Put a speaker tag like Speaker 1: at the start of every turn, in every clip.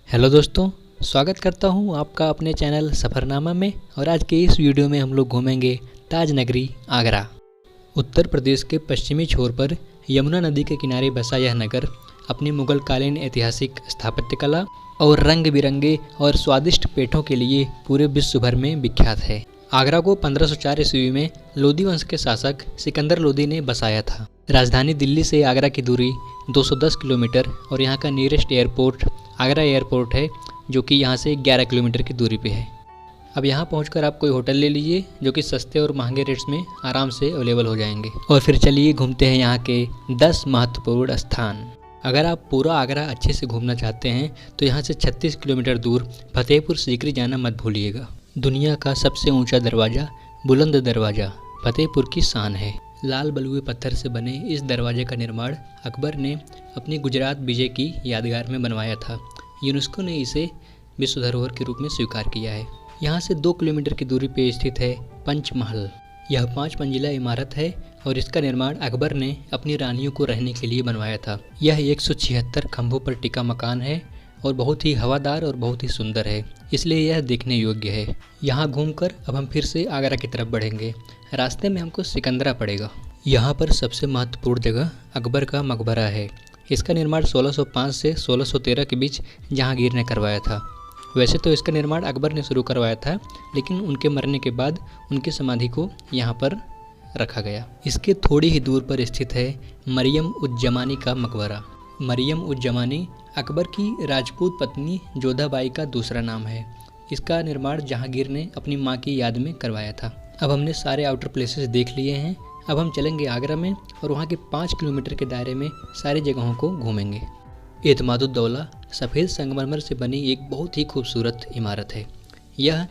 Speaker 1: Hello दोस्तों, स्वागत करता हूं आपका अपने चैनल सफ़रनामा में। और आज के इस वीडियो में हम लोग घूमेंगे ताज नगरी आगरा। उत्तर प्रदेश के पश्चिमी छोर पर यमुना नदी के किनारे बसा यह नगर अपनी मुगल कालीन ऐतिहासिक स्थापत्य कला और रंग बिरंगे और स्वादिष्ट पेठों के लिए पूरे विश्व भर में विख्यात है। आगरा को 1504 ईस्वी में लोदी वंश के शासक सिकंदर लोदी ने बसाया था। राजधानी दिल्ली से आगरा की दूरी 210 किलोमीटर और यहाँ का नियरेस्ट एयरपोर्ट आगरा एयरपोर्ट है, जो कि यहाँ से 11 किलोमीटर की दूरी पे है। अब यहाँ पहुँचकर आप कोई होटल ले लीजिए जो कि सस्ते और महंगे रेट्स में आराम से अवेलेबल हो जाएंगे। और फिर चलिए घूमते हैं यहाँ के 10 महत्वपूर्ण स्थान। अगर आप पूरा आगरा अच्छे से घूमना चाहते हैं तो यहाँ से 36 किलोमीटर दूर फतेहपुर सीकरी जाना मत भूलिएगा। दुनिया का सबसे ऊंचा दरवाज़ा बुलंद दरवाज़ा फतेहपुर की शान है। लाल बलुए पत्थर से बने इस दरवाजे का निर्माण अकबर ने अपनी गुजरात विजय की यादगार में बनवाया था। यूनेस्को ने इसे विश्व धरोहर के रूप में स्वीकार किया है। यहाँ से 2 किलोमीटर की दूरी पर स्थित है पंचमहल। यह 5 मंजिला इमारत है और इसका निर्माण अकबर ने अपनी रानियों को रहने के लिए बनवाया था। यह 176 खंभों पर टिका मकान है और बहुत ही हवादार और बहुत ही सुंदर है, इसलिए यह देखने योग्य है। यहाँ घूमकर अब हम फिर से आगरा की तरफ बढ़ेंगे। रास्ते में हमको सिकंदरा पड़ेगा। यहाँ पर सबसे महत्वपूर्ण जगह अकबर का मकबरा है। इसका निर्माण 1605 से 1613 के बीच जहांगीर ने करवाया था। वैसे तो इसका निर्माण अकबर ने शुरू करवाया था, लेकिन उनके मरने के बाद उनकी समाधि को यहाँ पर रखा गया। इसके थोड़ी ही दूर पर स्थित है मरियम उज जमानी का मकबरा। मरियम उज जमानी अकबर की राजपूत पत्नी जोधाबाई का दूसरा नाम है। इसका निर्माण जहांगीर ने अपनी मां की याद में करवाया था। अब हमने सारे आउटर प्लेसेस देख लिए हैं। अब हम चलेंगे आगरा में और वहां के 5 किलोमीटर के दायरे में सारी जगहों को घूमेंगे। एतमादुद्दौला सफ़ेद संगमरमर से बनी एक बहुत ही खूबसूरत इमारत है। यह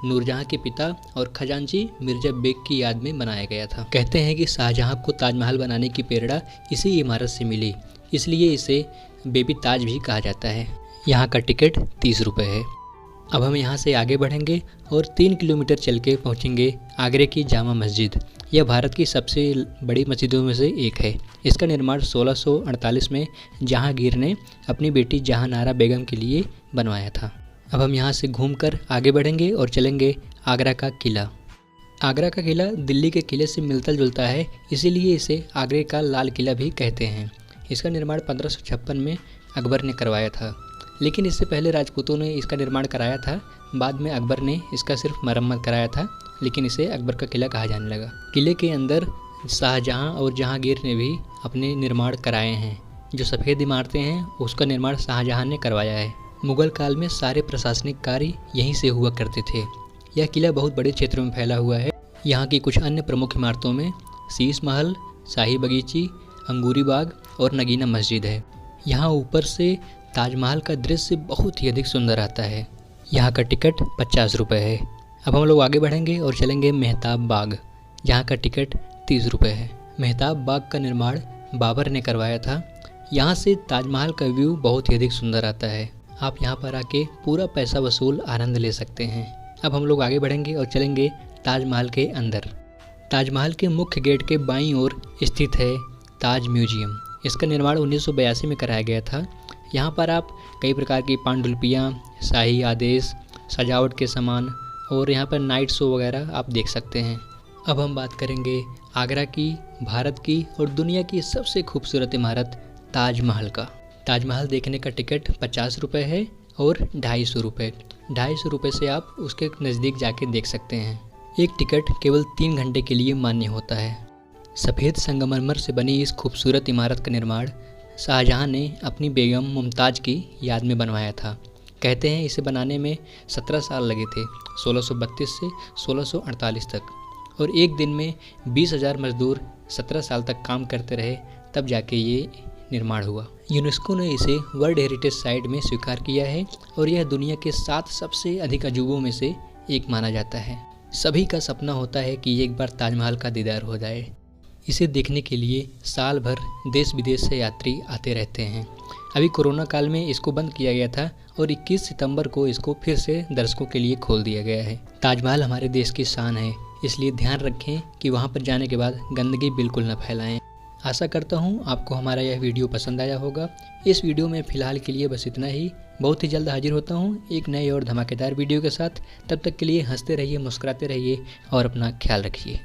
Speaker 1: नूरजहां के पिता और खजांची मिर्जा बेग की याद में बनाया गया था। कहते हैं कि शाहजहां को ताजमहल बनाने की प्रेरणा इसी इमारत से मिली, इसलिए इसे बेबी ताज भी कहा जाता है। यहाँ का टिकट 30 रुपये है। अब हम यहाँ से आगे बढ़ेंगे और 3 किलोमीटर चल के पहुँचेंगे आगरे की जामा मस्जिद। यह भारत की सबसे बड़ी मस्जिदों में से एक है। इसका निर्माण 1648 में जहांगीर ने अपनी बेटी जहांनारा बेगम के लिए बनवाया था। अब हम यहाँ से घूमकर आगे बढ़ेंगे और चलेंगे आगरा का किला। आगरा का किला दिल्ली के किले से मिलता जुलता है, इसीलिए इसे आगरे का लाल किला भी कहते हैं। इसका निर्माण 1556 में अकबर ने करवाया था, लेकिन इससे पहले राजपूतों ने इसका निर्माण कराया था। बाद में अकबर ने इसका सिर्फ मरम्मत कराया था, लेकिन इसे अकबर का किला कहा जाने लगा। किले के अंदर शाहजहां और जहांगीर ने भी अपने निर्माण कराए हैं। जो सफ़ेद इमारतें हैं उसका निर्माण शाहजहां ने करवाया है। मुगल काल में सारे प्रशासनिक कार्य यहीं से हुआ करते थे। यह किला बहुत बड़े क्षेत्रों में फैला हुआ है। यहाँ की कुछ अन्य प्रमुख इमारतों में शीश महल, शाही बगीची, अंगूरी बाग और नगीना मस्जिद है। यहाँ ऊपर से ताजमहल का दृश्य बहुत ही अधिक सुंदर आता है। यहाँ का टिकट 50 रुपये है। अब हम लोग आगे बढ़ेंगे और चलेंगे मेहताब बाग, जहाँ का टिकट 30 रुपये है। मेहताब बाग का निर्माण बाबर ने करवाया था। यहाँ से ताजमहल का व्यू बहुत ही अधिक सुंदर आता है। आप यहाँ पर आके पूरा पैसा वसूल आनंद ले सकते हैं। अब हम लोग आगे बढ़ेंगे और चलेंगे ताजमहल के अंदर। ताजमहल के मुख्य गेट के बाईं ओर स्थित है ताज म्यूजियम। इसका निर्माण 1982 में कराया गया था। यहाँ पर आप कई प्रकार की पांडुलिपियाँ, शाही आदेश, सजावट के सामान और यहाँ पर नाइट शो वगैरह आप देख सकते हैं। अब हम बात करेंगे आगरा की, भारत की और दुनिया की सबसे खूबसूरत इमारत ताजमहल का। ताजमहल देखने का टिकट 50 रुपये है और 250 रुपये। 250 रुपये से आप उसके नज़दीक जाके देख सकते हैं। एक टिकट केवल 3 घंटे के लिए मान्य होता है। सफ़ेद संगमरमर से बनी इस खूबसूरत इमारत का निर्माण शाहजहां ने अपनी बेगम मुमताज़ की याद में बनवाया था। कहते हैं इसे बनाने में 17 साल लगे थे, 1632 से 1648 तक। और एक दिन में 20,000 मजदूर 17 साल तक काम करते रहे, तब जाके ये निर्माण हुआ। यूनेस्को ने इसे वर्ल्ड हेरिटेज साइट में स्वीकार किया है और यह दुनिया के 7 सबसे अधिक अजूबों में से एक माना जाता है। सभी का सपना होता है कि एक बार ताजमहल का दीदार हो जाए। इसे देखने के लिए साल भर देश विदेश से यात्री आते रहते हैं। अभी कोरोना काल में इसको बंद किया गया था और 21 सितंबर को इसको फिर से दर्शकों के लिए खोल दिया गया है। ताजमहल हमारे देश की शान है, इसलिए ध्यान रखें कि वहाँ पर जाने के बाद गंदगी बिल्कुल न फैलाएं। आशा करता हूँ आपको हमारा यह वीडियो पसंद आया होगा। इस वीडियो में फ़िलहाल के लिए बस इतना ही। बहुत ही जल्द हाजिर होता हूँ एक नए और धमाकेदार वीडियो के साथ। तब तक के लिए हंसते रहिए, मुस्कुराते रहिए और अपना ख्याल रखिए।